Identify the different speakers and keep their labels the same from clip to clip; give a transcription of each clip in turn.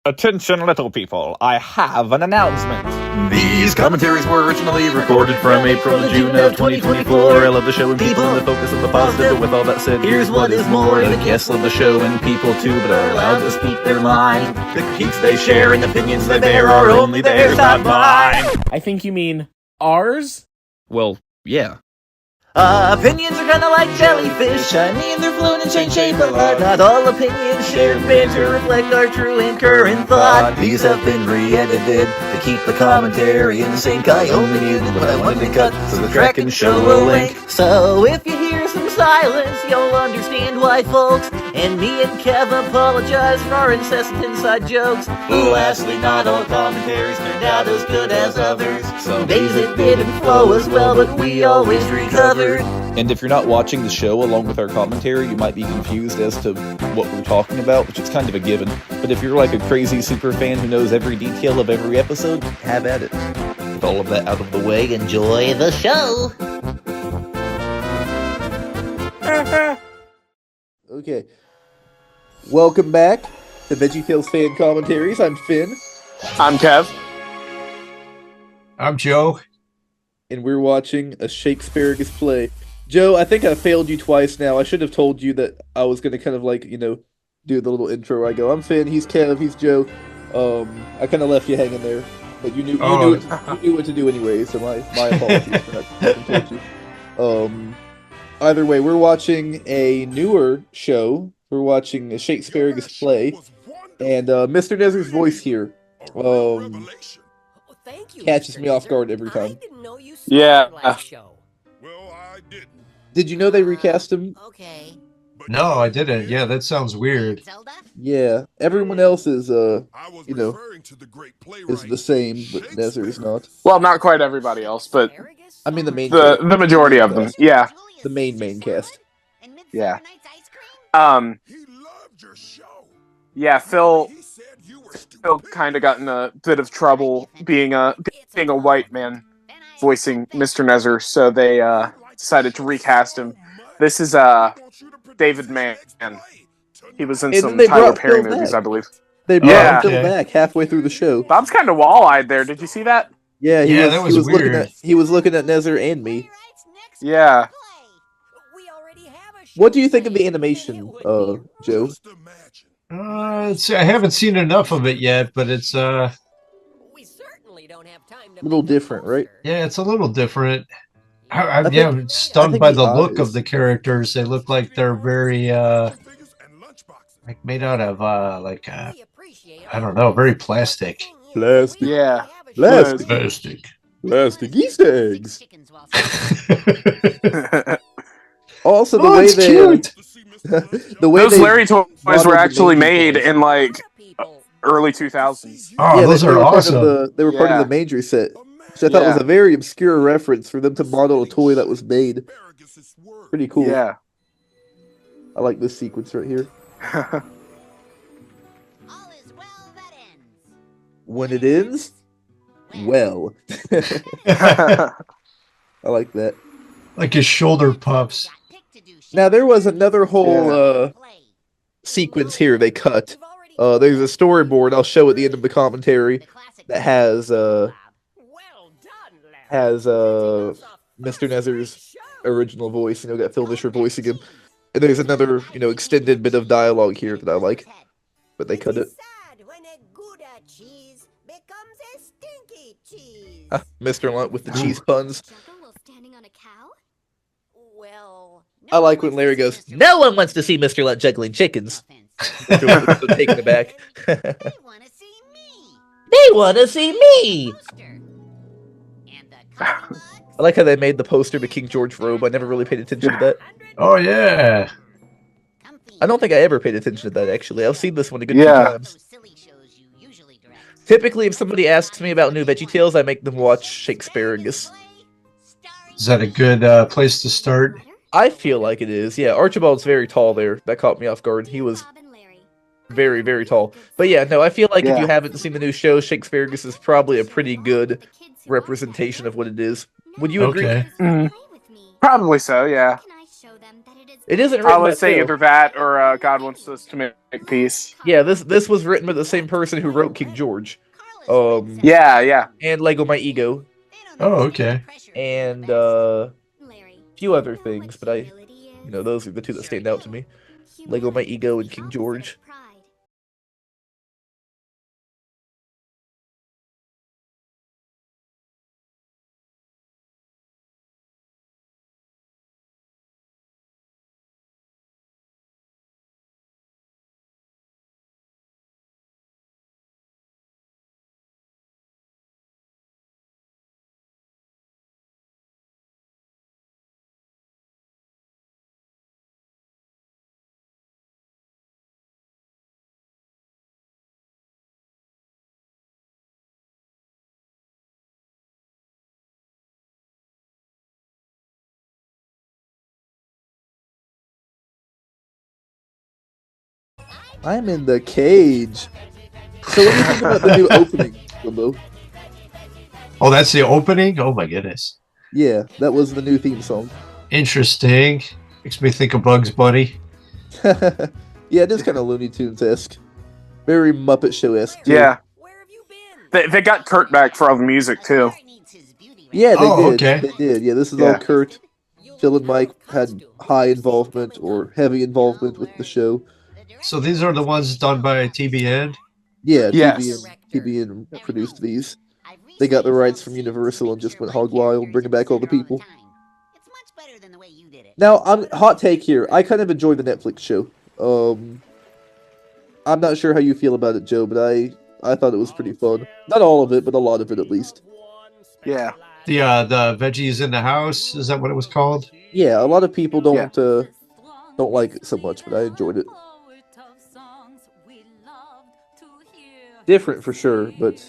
Speaker 1: Attention, little people, I have an announcement.
Speaker 2: These commentaries were originally recorded from April to June of 2024. I love the show and people and the focus of the positive, but with all that said, here's what is more. The guests love the show and people too, but are allowed to speak their mind. The critiques they share and opinions they bear are only theirs, not mine.
Speaker 3: I think you mean ours?
Speaker 1: Well, yeah.
Speaker 2: Opinions are kinda like jellyfish, shiny and they're flown and change shape a lot. Not all opinions shared banter reflect our true and current thought. These have been re-edited to keep the commentary in sync. I only muted what I wanted to cut so the track can show a link. So if you hear some silence, you'll understand why, folks. And me and Kev apologize for our incessant inside jokes. Lastly, not all commentaries turned out as good as others. Some days it didn't flow as well, but we always recovered.
Speaker 1: And if you're not watching the show along with our commentary, you might be confused as to what we're talking about, which is kind of a given. But if you're like a crazy super fan who knows every detail of every episode, have at it. With all of that out of the way,
Speaker 2: Enjoy the show!
Speaker 4: Okay. Welcome back to VeggieTales Fan-Commentaries. I'm Finn.
Speaker 3: I'm Kev.
Speaker 5: I'm Joe.
Speaker 4: And we're watching a ShakeSparagus play. Joe, I think I failed you twice now. I should have told you that I was going to kind of like, do the little intro where I go, I'm Finn, he's Kev, he's Joe. I kind of left you hanging there. But you knew what to do anyway, so my apologies for not having told you. Either way, we're watching a newer show. We're watching a ShakeSparagus play. And Mr. Nezer's voice here catches me off guard every time.
Speaker 3: Yeah.
Speaker 4: Did you know they recast him?
Speaker 6: Okay.
Speaker 5: No, I didn't. Yeah, that sounds weird.
Speaker 4: Yeah, everyone else is, is the same, but Nezer is not.
Speaker 3: Well, not quite everybody else, but
Speaker 4: I mean the
Speaker 3: majority of them. Yeah.
Speaker 4: The main cast.
Speaker 3: Yeah. Yeah, Phil kind of got in a bit of trouble being a white man voicing Mr. Nezer, so they decided to recast him. This is David Mann. He was in some Tyler Perry movies, I believe.
Speaker 4: They brought Phil back halfway through the show.
Speaker 3: Bob's kind of wall-eyed there. Did you see that?
Speaker 4: Yeah,
Speaker 5: that was weird.
Speaker 4: He was looking at Nezer and me.
Speaker 3: Yeah.
Speaker 4: What do you think of the animation, Joe?
Speaker 5: I haven't seen enough of it yet, but it's a
Speaker 4: little different, right?
Speaker 5: Yeah, it's a little different. I'm stunned by the look of the characters. They look like they're very like made out of I don't know, very plastic.
Speaker 4: Plastic.
Speaker 3: Yeah.
Speaker 5: Plastic
Speaker 4: Easter eggs. Also, the way they
Speaker 5: cute.
Speaker 3: Those Larry toys were actually made in like early 2000s.
Speaker 5: Oh, yeah, those are awesome.
Speaker 4: They were part of the Manger set, which I thought was a very obscure reference for them to model a toy that was made. Pretty cool.
Speaker 3: Yeah.
Speaker 4: I like this sequence right here. When it ends, well. I like that.
Speaker 5: Like his shoulder puffs.
Speaker 4: Now, there was another whole sequence here they cut. There's a storyboard, I'll show at the end of the commentary, that has Mr. Nezer's original voice, got Phil Vischer voicing him. And there's another, extended bit of dialogue here that I like. But they cut it. Mr. Lunt with the cheese puns. I like when Larry goes, no one wants to see Mr. Lunt juggling chickens. Taking it back. They want to see me! I like how they made the poster to King George robe. I never really paid attention to that.
Speaker 5: Oh, yeah.
Speaker 4: I don't think I ever paid attention to that, actually. I've seen this one a good few times. Typically, if somebody asks me about new VeggieTales, I make them watch ShakeSparagus.
Speaker 5: Is that a good place to start?
Speaker 4: I feel like it is, yeah. Archibald's very tall there. That caught me off guard. He was very, very tall. But yeah, no, I feel like if you haven't seen the new show, ShakeSparagus is probably a pretty good representation of what it is. Would you agree?
Speaker 3: Mm-hmm. Probably so, yeah.
Speaker 4: It isn't
Speaker 3: I
Speaker 4: written by
Speaker 3: would say
Speaker 4: Phil.
Speaker 3: either that or God Wants Us to Make Peace.
Speaker 4: Yeah, this was written by the same person who wrote King George.
Speaker 3: Yeah.
Speaker 4: And Lego My Ego.
Speaker 5: Oh, okay.
Speaker 4: And a few other things, but those are the two that stand out to me. Lego My Ego and King George. I'm in the cage. So what do you think about the new opening, Slimbo?
Speaker 5: Oh, that's the opening? Oh my goodness.
Speaker 4: Yeah, that was the new theme song.
Speaker 5: Interesting. Makes me think of Bugs Bunny.
Speaker 4: Yeah, it is kind of Looney Tunes-esque. Very Muppet Show-esque, too.
Speaker 3: Yeah. They got Kurt back for all the music, too.
Speaker 4: Yeah, they did.
Speaker 5: Okay.
Speaker 4: They did. Yeah, this is all Kurt. Phil and Mike had high involvement or heavy involvement with the show.
Speaker 5: So these are the ones done by TBN?
Speaker 4: Yeah,
Speaker 3: Yes.
Speaker 4: TBN produced these. They got the rights from Universal and just went hog wild, bringing back all the people. Now, hot take here. I kind of enjoy the Netflix show. I'm not sure how you feel about it, Joe, but I thought it was pretty fun. Not all of it, but a lot of it at least.
Speaker 3: Yeah.
Speaker 5: The Veggies in the House, is that what it was called?
Speaker 4: Yeah, a lot of people don't like it so much, but I enjoyed it. Different for sure, but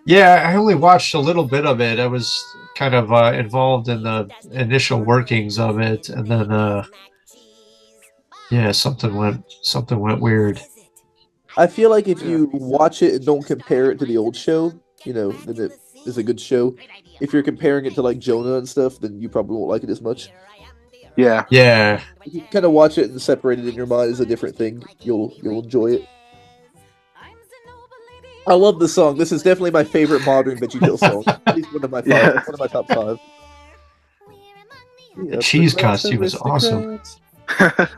Speaker 5: Yeah, I only watched a little bit of it. I was kind of involved in the initial workings of it, and then something went weird.
Speaker 4: I feel like if you watch it and don't compare it to the old show, then it is a good show. If you're comparing it to like Jonah and stuff, then you probably won't like it as much.
Speaker 3: Yeah.
Speaker 5: Yeah.
Speaker 4: If you kind of watch it and separate it in your mind as a different thing, you'll enjoy it. I love this song. This is definitely my favorite modern VeggieTales song. At least one of my top 5.
Speaker 5: The cheese costume is awesome.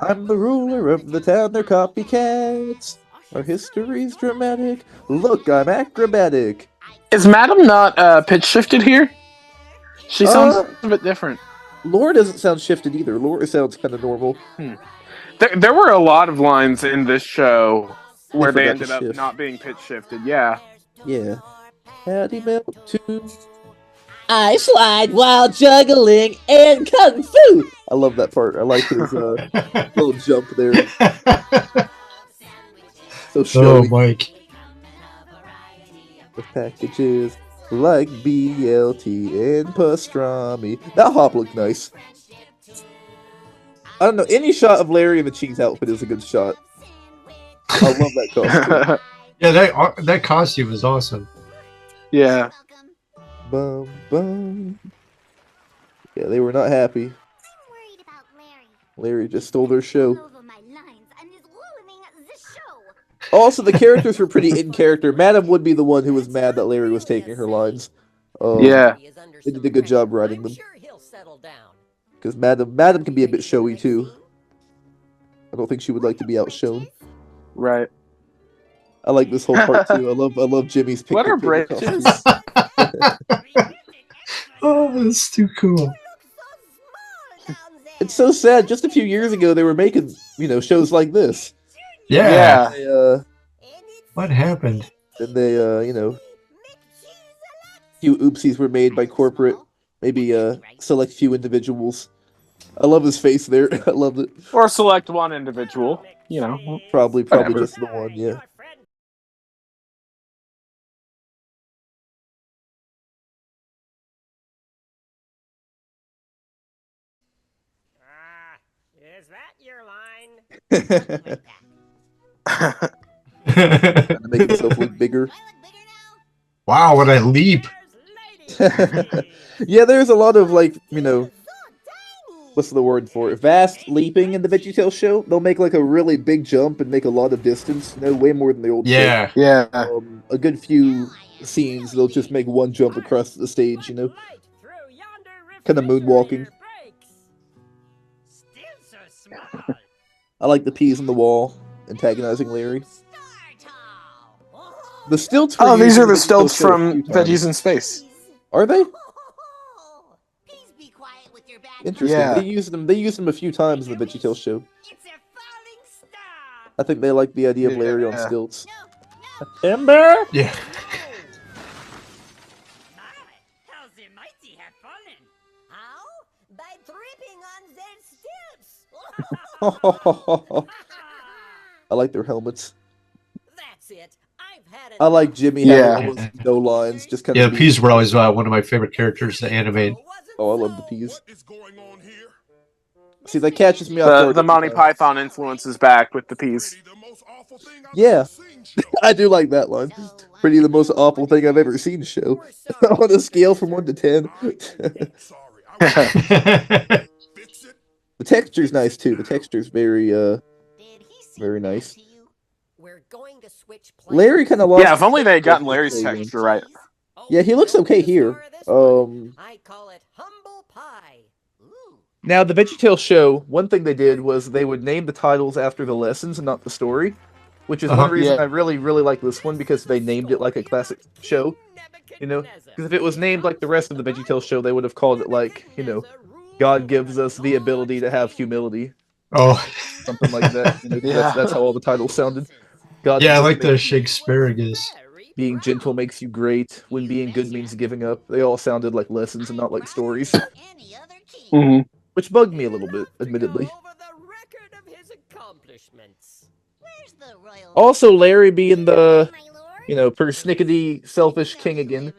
Speaker 4: I'm the ruler of the town, they're copycats. Our history's dramatic. Look, I'm acrobatic.
Speaker 3: Is Madam not pitch shifted here? She sounds a bit different.
Speaker 4: Laura doesn't sound shifted either. Laura sounds kind of normal.
Speaker 3: There were a lot of lines in this show where they ended up not being pitch shifted. Yeah.
Speaker 4: Yeah. Patty Melt 2.
Speaker 2: I slide while juggling and kung fu.
Speaker 4: I love that part. I like his little jump there. So showy.
Speaker 5: Oh, Mike.
Speaker 4: The packages like BLT and pastrami. That hop looked nice. I don't know. Any shot of Larry in the cheese outfit is a good shot. I love that costume.
Speaker 5: Yeah, that costume is awesome.
Speaker 3: Yeah.
Speaker 4: Bum, bum. Yeah, they were not happy. Larry just stole their show. Also, the characters were pretty in character. Madam would be the one who was mad that Larry was taking her lines.
Speaker 3: Yeah.
Speaker 4: They did a good job writing them. Because Madam can be a bit showy too. I don't think she would like to be outshone.
Speaker 3: Right.
Speaker 4: I like this whole part too. I love Jimmy's picture.
Speaker 3: What are bridges?
Speaker 5: Oh, that's too cool.
Speaker 4: It's so sad. Just a few years ago, they were making shows like this.
Speaker 5: Yeah.
Speaker 4: What
Speaker 5: happened?
Speaker 4: And they few oopsies were made by corporate, maybe select few individuals. I love his face there. I loved it.
Speaker 3: Or select one individual.
Speaker 4: Probably
Speaker 3: whatever.
Speaker 4: just the one. Yeah.
Speaker 6: Is that your line?
Speaker 4: Trying to make himself look bigger.
Speaker 5: Wow, what a leap!
Speaker 4: Yeah, there's a lot of what's the word for it? Vast leaping in the VeggieTales show. They'll make like a really big jump and make a lot of distance. Way more than the old show.
Speaker 5: Yeah.
Speaker 3: Yeah.
Speaker 4: A good few scenes, they'll just make one jump across the stage. Kind of moonwalking. I like the peas on the wall antagonizing Larry. The stilts.
Speaker 3: Oh, these are the stilts from Veggies in Space.
Speaker 4: Are they? Interesting.
Speaker 3: Yeah.
Speaker 4: They used them a few times in the VeggieTales show. I think they like the idea of Larry on stilts. Timber?
Speaker 5: Yeah.
Speaker 4: I like their helmets. I like Jimmy having almost no lines, just kind of.
Speaker 5: Yeah, the peas were always one of my favorite characters to animate.
Speaker 4: Oh, I love the peas. See, that catches me off guard.
Speaker 3: The Monty Python influence is back with the peas.
Speaker 4: Yeah, I do like that line. Pretty the most awful thing I've ever seen show. On a scale from 1 to 10. The texture's nice too. The texture's very nice. Larry kind of lost.
Speaker 3: Yeah, if only they had gotten Larry's texture right.
Speaker 4: Yeah, he looks okay here. Now, the VeggieTales show, one thing they did was they would name the titles after the lessons and not the story, which is one reason I really, really like this one, because they named it like a classic show. Because if it was named like the rest of the VeggieTales show, they would have called it like, God gives us the ability to have humility.
Speaker 5: Oh.
Speaker 4: Something like that. That's how all the titles sounded. God
Speaker 5: I like the ShakeSparagus.
Speaker 4: Being gentle makes you great. When being good means giving up. They all sounded like lessons and not like stories.
Speaker 3: Mm-hmm.
Speaker 4: Which bugged me a little bit, admittedly. Also, Larry being the, persnickety, selfish king again.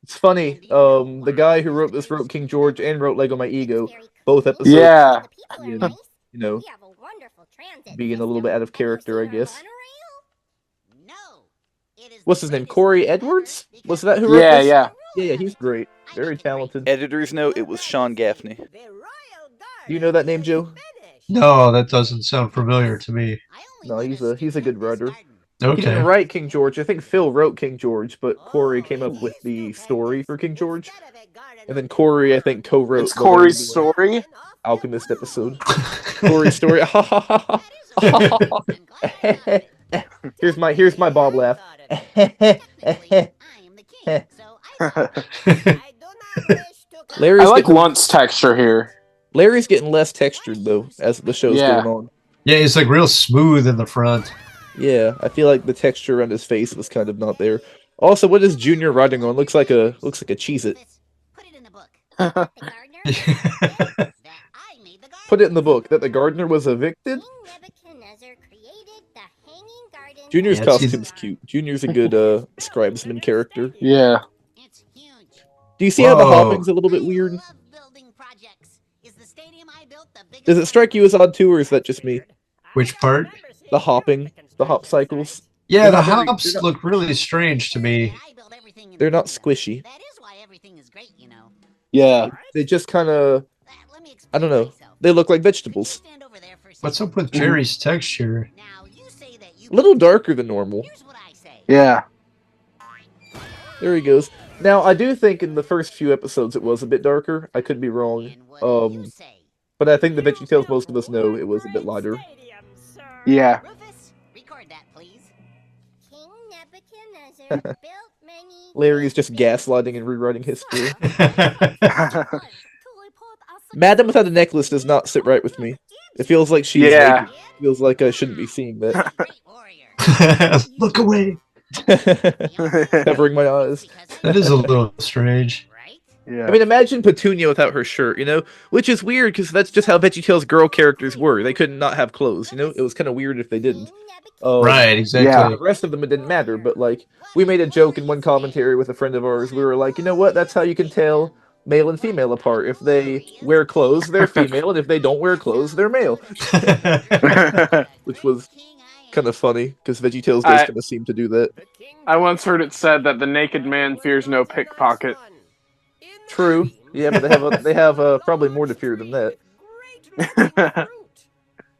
Speaker 4: It's funny, the guy who wrote this wrote King George and wrote Lego My Ego, both episodes.
Speaker 3: Yeah.
Speaker 4: And, being a little bit out of character, I guess. What's his name? Corey Edwards? Was that who wrote this?
Speaker 3: Yeah.
Speaker 4: Yeah, he's great. Very talented.
Speaker 1: Editor's note, it was Sean Gaffney.
Speaker 4: Do you know that name, Joe?
Speaker 5: No, that doesn't sound familiar to me.
Speaker 4: No, he's a good writer.
Speaker 5: Okay.
Speaker 4: He didn't write King George. I think Phil wrote King George, but Corey came up with the story for King George. And then Corey, I think, co-wrote...
Speaker 3: It's Corey's story?
Speaker 4: Alchemist episode. Corey's story. Here's my Bob laugh.
Speaker 3: I like Lunt's texture here.
Speaker 4: Larry's getting less textured though as the show's going on.
Speaker 5: Yeah, he's like real smooth in the front.
Speaker 4: Yeah, I feel like the texture around his face was kind of not there. Also, what is Junior riding on? Looks like a Cheez-It. Put it in the book that the gardener was evicted. Junior's costume's cute. Junior's a good scribesman character.
Speaker 3: Yeah.
Speaker 4: Do you see how the hopping's a little bit weird? Does it strike you as odd too, or is that just me?
Speaker 5: Which part?
Speaker 4: The hopping, the hop cycles.
Speaker 5: Yeah, the hops look really strange to me.
Speaker 4: They're not squishy.
Speaker 3: Yeah.
Speaker 4: They just kind of, I don't know. They look like vegetables.
Speaker 5: What's up with Jerry's texture?
Speaker 4: A little darker than normal.
Speaker 3: Yeah.
Speaker 4: There he goes. Now, I do think in the first few episodes it was a bit darker. I could be wrong. But I think the VeggieTales, most of us know, it was a bit lighter.
Speaker 3: Yeah.
Speaker 4: Larry's just gaslighting and rewriting history. Madam without a necklace does not sit right with me. It feels like she's naked. It feels like I shouldn't be seeing that.
Speaker 5: Look away.
Speaker 4: Covering my eyes.
Speaker 5: That is a little strange.
Speaker 3: Yeah.
Speaker 4: I mean, imagine Petunia without her shirt, Which is weird, because that's just how VeggieTales girl characters were. They could not have clothes, It was kind of weird if they didn't.
Speaker 5: Right, exactly.
Speaker 3: Yeah.
Speaker 4: The rest of them, it didn't matter, but, we made a joke in one commentary with a friend of ours. We were like, you know what? That's how you can tell male and female apart. If they wear clothes, they're female, and if they don't wear clothes, they're male. Which was kind of funny, because VeggieTales does kind of seem to do that.
Speaker 3: I once heard it said that the naked man fears no pickpocket.
Speaker 4: True. Yeah, but they have probably more to fear than that.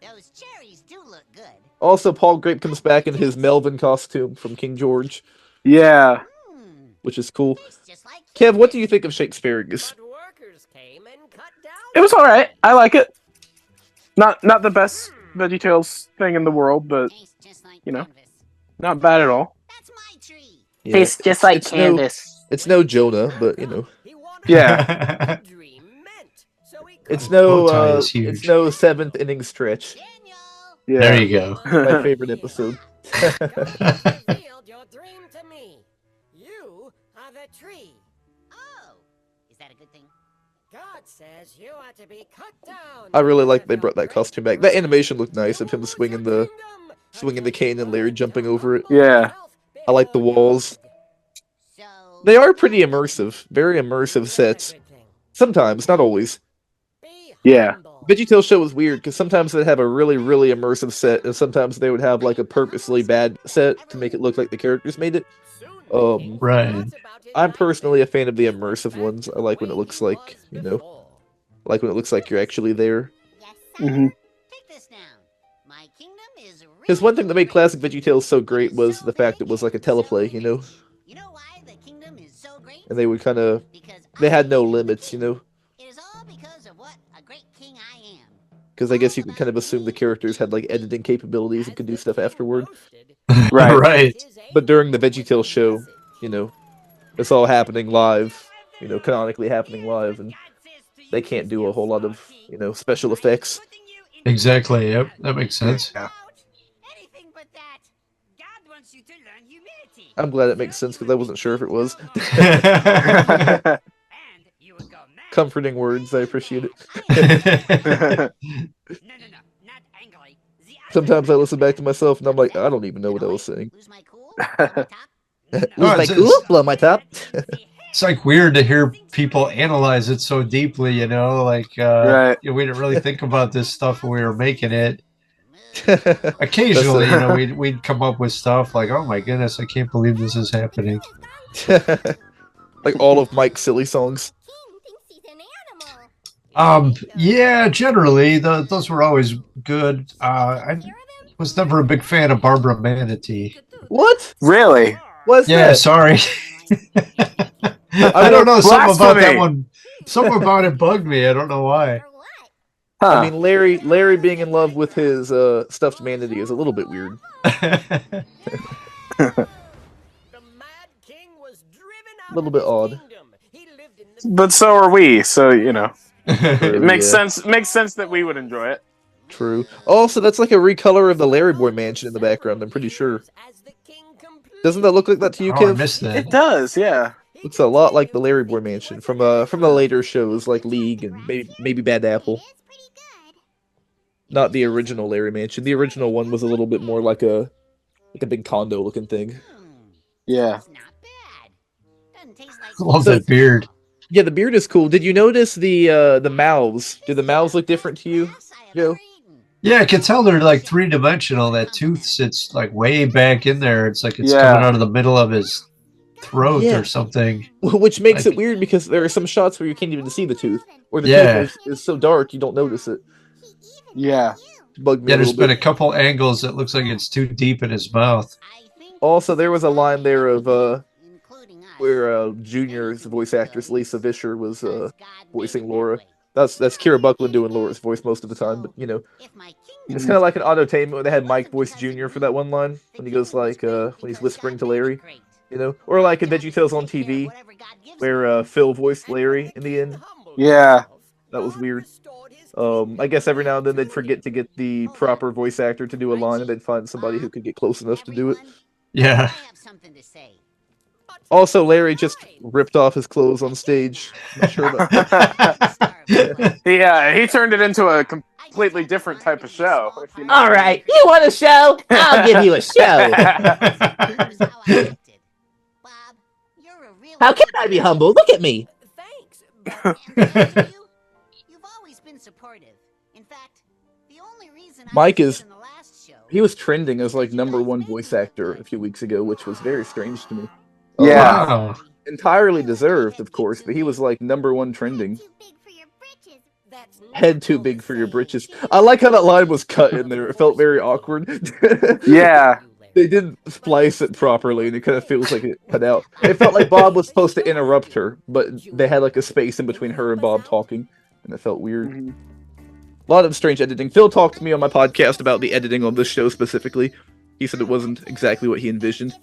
Speaker 7: Those cherries do look good.
Speaker 4: Also, Paul Grape comes back in his Melvin costume from King George,
Speaker 3: Yeah.
Speaker 4: which is cool.
Speaker 7: Tastes just like
Speaker 4: Kev, what do you think of ShakeSparagus?
Speaker 6: But workers came and cut down.
Speaker 3: It was alright. I like it. Not the best VeggieTales thing in the world, but
Speaker 7: tastes just like
Speaker 3: you know.
Speaker 7: canvas.
Speaker 3: not bad at all.
Speaker 7: That's my tree.
Speaker 4: Yeah,
Speaker 3: Tastes just like
Speaker 4: it's
Speaker 3: canvas.
Speaker 4: it's no Jonah, but you know,
Speaker 6: He wanted
Speaker 3: Yeah.
Speaker 6: what the dream meant, so he
Speaker 4: it's
Speaker 6: couldn't.
Speaker 4: no
Speaker 5: Bowtie is
Speaker 4: it's
Speaker 5: huge.
Speaker 4: no seventh inning stretch.
Speaker 7: Daniel.
Speaker 3: Yeah.
Speaker 5: There you go.
Speaker 4: My favorite episode.
Speaker 6: You revealed your dream to me. You are the tree.
Speaker 7: Oh, is that a good thing?
Speaker 6: God says you are to be cut down.
Speaker 4: I really like they brought that costume back. That animation looked nice of him swinging the cane and Larry jumping over it.
Speaker 3: Yeah.
Speaker 4: I like the walls.
Speaker 7: So
Speaker 4: They are pretty immersive, very immersive sets. Sometimes, not always.
Speaker 3: Yeah.
Speaker 4: VeggieTales show was weird because sometimes they'd have a really, really immersive set, and sometimes they would have like a purposely bad set to make it look like the characters made it.
Speaker 5: Right.
Speaker 4: I'm personally a fan of the immersive ones. I like when it looks like, you know, like when it looks like you're actually there.
Speaker 7: yes, sir.
Speaker 3: Mm-hmm.
Speaker 7: Take this down. My kingdom is.
Speaker 4: Because one thing that made classic VeggieTales so great was the fact it was like a teleplay, you know,
Speaker 7: You know why the kingdom is so great?
Speaker 4: and they would kind of,
Speaker 7: Because
Speaker 4: they had no
Speaker 7: I am the
Speaker 4: limits, you
Speaker 7: king.
Speaker 4: know,
Speaker 7: It is all because of what a great king I am.
Speaker 4: because I guess you could kind of assume the characters had like editing capabilities and could do stuff afterward.
Speaker 3: Right.
Speaker 5: Right.
Speaker 4: But during the VeggieTales show, you know, it's all happening live, you know, canonically happening live, and they can't do a whole lot of, you know, special effects.
Speaker 5: Exactly. Yep. That makes sense.
Speaker 7: Anything but that. God wants you to learn humility.
Speaker 4: I'm glad it makes sense because I wasn't sure if it was.
Speaker 7: And you would go mad.
Speaker 4: Comforting words, I appreciate it.
Speaker 7: No, not angry.
Speaker 4: Sometimes I listen back to myself and I'm like, I don't even know what I was saying.
Speaker 7: Lose my cool? Blow my top?
Speaker 4: Lose
Speaker 5: No,
Speaker 4: my
Speaker 5: it's-
Speaker 4: cool, blow my top.
Speaker 5: It's like weird to hear people analyze it so deeply, you know, like
Speaker 3: Right.
Speaker 5: you know, we didn't really think about this stuff when we were making it. Occasionally, you know, we'd come up with stuff like, oh my goodness, I can't believe this is happening.
Speaker 4: Like all of Mike's silly songs.
Speaker 7: King thinks he's an animal.
Speaker 5: Yeah, generally those were always good. I was never a big fan of Barbara Manatee.
Speaker 4: What?
Speaker 3: Really?
Speaker 4: What's
Speaker 5: Yeah,
Speaker 4: that?
Speaker 5: sorry. I don't know. Something about that
Speaker 3: Blasphemy.
Speaker 5: one. Something about it bugged me. I don't know why.
Speaker 7: For what?
Speaker 3: Huh.
Speaker 4: I mean, Larry being in love with his stuffed manatee is a little bit weird.
Speaker 6: The Mad King was driven out
Speaker 4: A little
Speaker 6: of
Speaker 4: bit
Speaker 6: his
Speaker 4: odd.
Speaker 6: kingdom. He lived in the
Speaker 3: But so are we, so you know. It makes
Speaker 4: Yeah.
Speaker 3: sense. Makes sense that we would enjoy it.
Speaker 4: True. Also, that's like a recolor of the Larry Boy mansion in the background, I'm pretty sure.
Speaker 6: as the king completed.
Speaker 4: Doesn't that look like that to you,
Speaker 5: Oh, I
Speaker 4: Kev?
Speaker 5: missed that.
Speaker 3: It does, yeah.
Speaker 4: Looks a lot like the Larry Boy mansion from the later shows like League and maybe Bad Apple.
Speaker 7: It is pretty good.
Speaker 4: Not the original Larry mansion. The original one was a little bit more like a big condo looking thing.
Speaker 3: Yeah.
Speaker 7: It's not bad. Doesn't taste like
Speaker 5: Love that beard.
Speaker 4: Yeah, the beard is cool. Did you notice the mouths? Do the mouths look different to you?
Speaker 7: grass I have
Speaker 4: Joe?
Speaker 7: ever eaten.
Speaker 5: Yeah, I can tell they're like three-dimensional. That tooth sits like way back in there. It's like it's
Speaker 3: Yeah.
Speaker 5: coming out of the middle of his throat
Speaker 4: Yeah.
Speaker 5: or something.
Speaker 4: Which makes
Speaker 5: Like-
Speaker 4: it weird because there are some shots where you can't even see the tooth, or the
Speaker 5: Yeah.
Speaker 4: tooth is so dark you don't notice it.
Speaker 3: Yeah.
Speaker 4: Bugged me
Speaker 5: Yeah,
Speaker 4: a
Speaker 5: there's
Speaker 4: little
Speaker 5: been
Speaker 4: bit.
Speaker 5: a couple angles that looks like it's too deep in his mouth.
Speaker 7: I think
Speaker 4: Also, there was a line there of
Speaker 7: including us.
Speaker 4: where Junior's voice actress Lisa Vischer was
Speaker 7: Because God
Speaker 4: voicing
Speaker 7: made it
Speaker 4: Laura.
Speaker 7: that way.
Speaker 4: That's Kira Buckland doing Laura's voice most of the time, but you know,
Speaker 7: If my
Speaker 4: it's
Speaker 7: kingdom
Speaker 4: kind of like an autotainment where they had Mike voice Junior for that one line when he goes like when he's whispering to Larry, you know, or like in VeggieTales on TV where Phil voiced Larry in the end.
Speaker 3: Yeah.
Speaker 4: That was weird. I guess every now and then they'd forget to get the proper voice actor to do a line, and they'd find somebody who could get close enough to do it.
Speaker 5: Yeah.
Speaker 7: I have something to say.
Speaker 4: Also, Larry just ripped off his clothes on stage. Not sure about
Speaker 3: He turned it into a completely different type of show. If you know.
Speaker 2: All right, you want a show? I'll give you a show. How can I be humble? Look at me.
Speaker 6: Thanks.
Speaker 7: You've always been supportive. In fact, the only reason I
Speaker 4: Mike
Speaker 7: was
Speaker 4: is-
Speaker 7: in the last show.
Speaker 4: He was trending as like #1 voice actor a few weeks ago, which was very strange to me.
Speaker 3: Yeah.
Speaker 5: Wow.
Speaker 4: entirely deserved, of course, but he was like #1 trending. Head too big for your britches. I like how that line was cut in there. It felt very awkward.
Speaker 3: Yeah.
Speaker 4: They didn't splice it properly, and it kind of feels like it cut out. It felt like Bob was supposed to interrupt her, but they had like a space in between her and Bob talking, and it felt weird.
Speaker 3: Mhm.
Speaker 4: A lot of strange editing. Phil talked to me on my podcast about the editing on this show specifically. He said it wasn't exactly what he envisioned.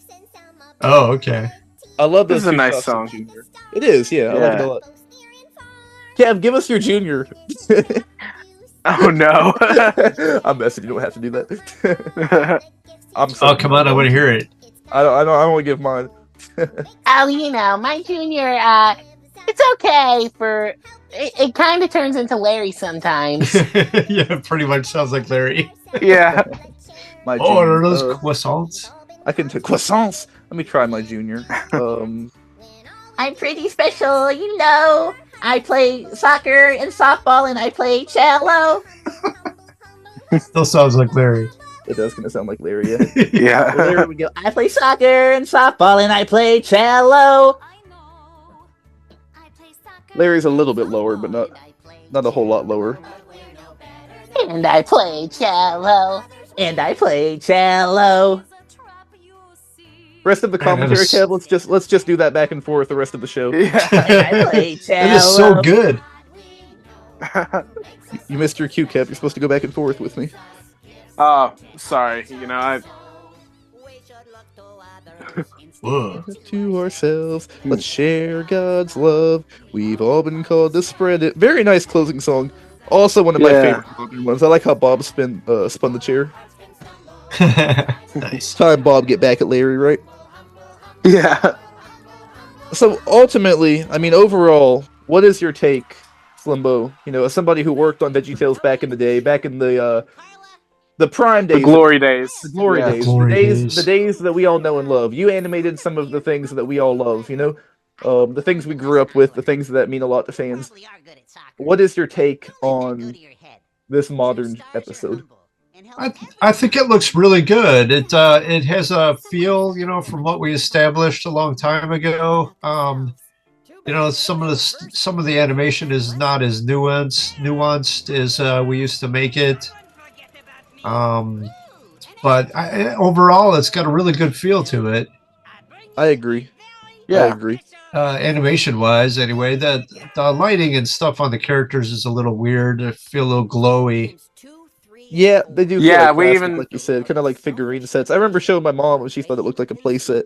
Speaker 5: Oh, okay.
Speaker 4: I love
Speaker 3: This
Speaker 4: those
Speaker 3: is a
Speaker 4: two
Speaker 3: nice
Speaker 4: shots of
Speaker 3: song.
Speaker 4: Junior. It is, yeah. I like it a lot. Kev, give us your Junior.
Speaker 3: Oh no.
Speaker 4: I'm messing. You don't have to do that. I'm sorry.
Speaker 5: Oh, come on! I want to hear it.
Speaker 4: I don't want to give mine.
Speaker 2: Oh, you know, my Junior, it's okay for... It kind of turns into Larry sometimes.
Speaker 5: Yeah, pretty much sounds like Larry.
Speaker 3: Yeah.
Speaker 4: My
Speaker 5: Oh,
Speaker 4: Junior.
Speaker 5: are those croissants?
Speaker 4: I can take croissants. Let me try my Junior.
Speaker 2: I'm pretty special, you know. I play soccer and softball, and I play cello.
Speaker 5: Still sounds like Larry.
Speaker 4: It does kind of sound like Larry. Yeah.
Speaker 3: Yeah.
Speaker 2: There we go. I play soccer and softball, and I play cello.
Speaker 4: Larry's a little bit lower, but not a whole lot lower.
Speaker 2: And I play cello. And I play cello.
Speaker 4: Rest of the commentary, Kev, let's just do that back and forth the rest of the show.
Speaker 3: Yeah.
Speaker 2: And I play cello.
Speaker 5: That is so good.
Speaker 4: You missed your cue, Kev. You're supposed to go back and forth with me.
Speaker 3: Oh, sorry. You know, I
Speaker 5: Whoa.
Speaker 4: To ourselves, let's share God's love. We've all been called to spread it. Very nice closing song. Also one of my favorite modern ones. I like how Bob spun the chair.
Speaker 5: Nice.
Speaker 4: Time Bob get back at Larry, right?
Speaker 3: yeah.
Speaker 4: So ultimately, I mean, overall, what is your take, Slimbo? You know, as somebody who worked on VeggieTales back in the day, back in the prime days,
Speaker 3: The glory days.
Speaker 4: the glory
Speaker 3: Yeah.
Speaker 4: days,
Speaker 5: Glory
Speaker 4: the
Speaker 5: days.
Speaker 4: days that we all know and love. You animated some of the things that we all love. You know, the things we grew up with, the things that mean a lot to fans. What is your take on this modern episode?
Speaker 5: I think it looks really good. It has a feel, you know, from what we established a long time ago. You know, some of the animation is not as nuanced as we used to make it. But overall, it's got a really good feel to it.
Speaker 4: I agree.
Speaker 3: Yeah.
Speaker 4: I agree.
Speaker 5: Animation wise, anyway, the lighting and stuff on the characters is a little weird. I feel a little glowy.
Speaker 4: Yeah, they do.
Speaker 3: Yeah,
Speaker 4: feel
Speaker 3: we
Speaker 4: plastic,
Speaker 3: even-
Speaker 4: like you said, kind of like figurine sets. I remember showing my mom and she thought it looked like a play set.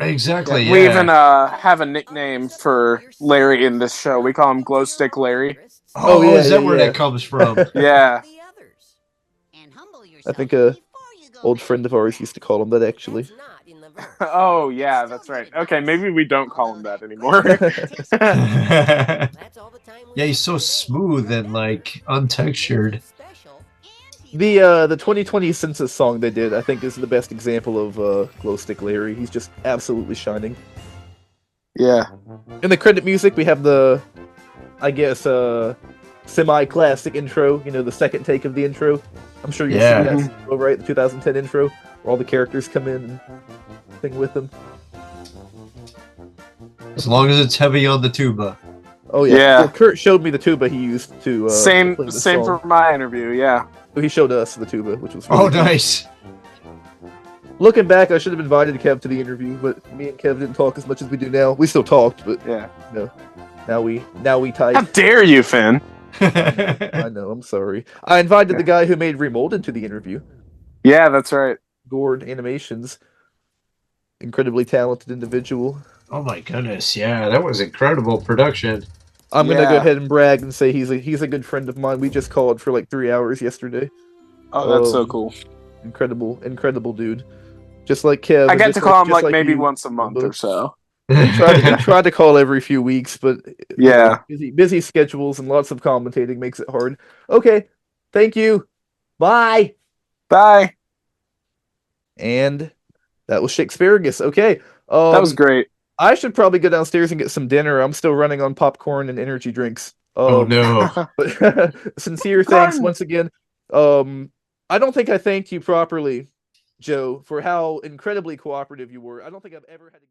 Speaker 5: Exactly.
Speaker 3: We
Speaker 5: Yeah.
Speaker 3: even have a nickname for Larry in this show. We call him Glow Stick Larry.
Speaker 5: Oh,
Speaker 4: yeah,
Speaker 5: is that
Speaker 4: yeah,
Speaker 5: where
Speaker 4: yeah.
Speaker 5: that comes from?
Speaker 3: Yeah.
Speaker 4: I think a old friend of ours used to call him that actually.
Speaker 3: Oh, yeah, that's right. Okay, maybe we don't call him that anymore.
Speaker 5: Yeah, he's so smooth and like untextured.
Speaker 4: The 2020 census song they did, I think, is the best example of Glow Stick Larry. He's just absolutely shining.
Speaker 3: yeah.
Speaker 4: In the credit music, we have the, I guess, semi-classic intro. You know, the second take of the intro. I'm sure you've
Speaker 5: Yeah.
Speaker 4: seen that, intro, right? The 2010 intro, where all the characters come in and sing with them.
Speaker 5: As long as it's heavy on the tuba.
Speaker 4: Oh yeah.
Speaker 3: Yeah.
Speaker 4: Well, Kurt showed me the tuba he used to
Speaker 3: Same
Speaker 4: play the
Speaker 3: same
Speaker 4: song.
Speaker 3: for my interview, yeah.
Speaker 4: He showed us the tuba, which was
Speaker 5: Oh,
Speaker 4: really cool.
Speaker 5: nice.
Speaker 4: Looking back, I should have invited Kev to the interview, but me and Kev didn't talk as much as we do now. We still talked, but
Speaker 3: Yeah.
Speaker 4: now we
Speaker 3: How
Speaker 4: type.
Speaker 3: dare you, Finn?
Speaker 4: I know. I'm sorry. I invited the guy who made Remolded to the interview.
Speaker 3: Yeah, that's right.
Speaker 4: Gord Animations. Incredibly talented individual.
Speaker 5: Oh my goodness, yeah, that was incredible production.
Speaker 4: I'm gonna go
Speaker 3: Yeah.
Speaker 4: ahead and brag and say he's a good friend of mine. We just called for like 3 hours yesterday.
Speaker 3: Oh, that's so
Speaker 4: Um,
Speaker 3: cool.
Speaker 4: Incredible dude. Just like Kev.
Speaker 3: I
Speaker 4: and
Speaker 3: get
Speaker 4: just
Speaker 3: to call him
Speaker 4: just
Speaker 3: like maybe
Speaker 4: you.
Speaker 3: once a month or so.
Speaker 4: Tried to call every few weeks, but
Speaker 3: Yeah.
Speaker 4: busy schedules and lots of commentating makes it hard. Okay, thank you. Bye.
Speaker 3: Bye.
Speaker 4: And that was ShakeSparagus. Okay,
Speaker 3: That was great.
Speaker 4: I should probably go downstairs and get some dinner. I'm still running on popcorn and energy drinks.
Speaker 5: Oh no.
Speaker 4: But sincere thanks once again. I don't think I thanked you properly, Joe, for how incredibly cooperative you were. I don't think I've ever had to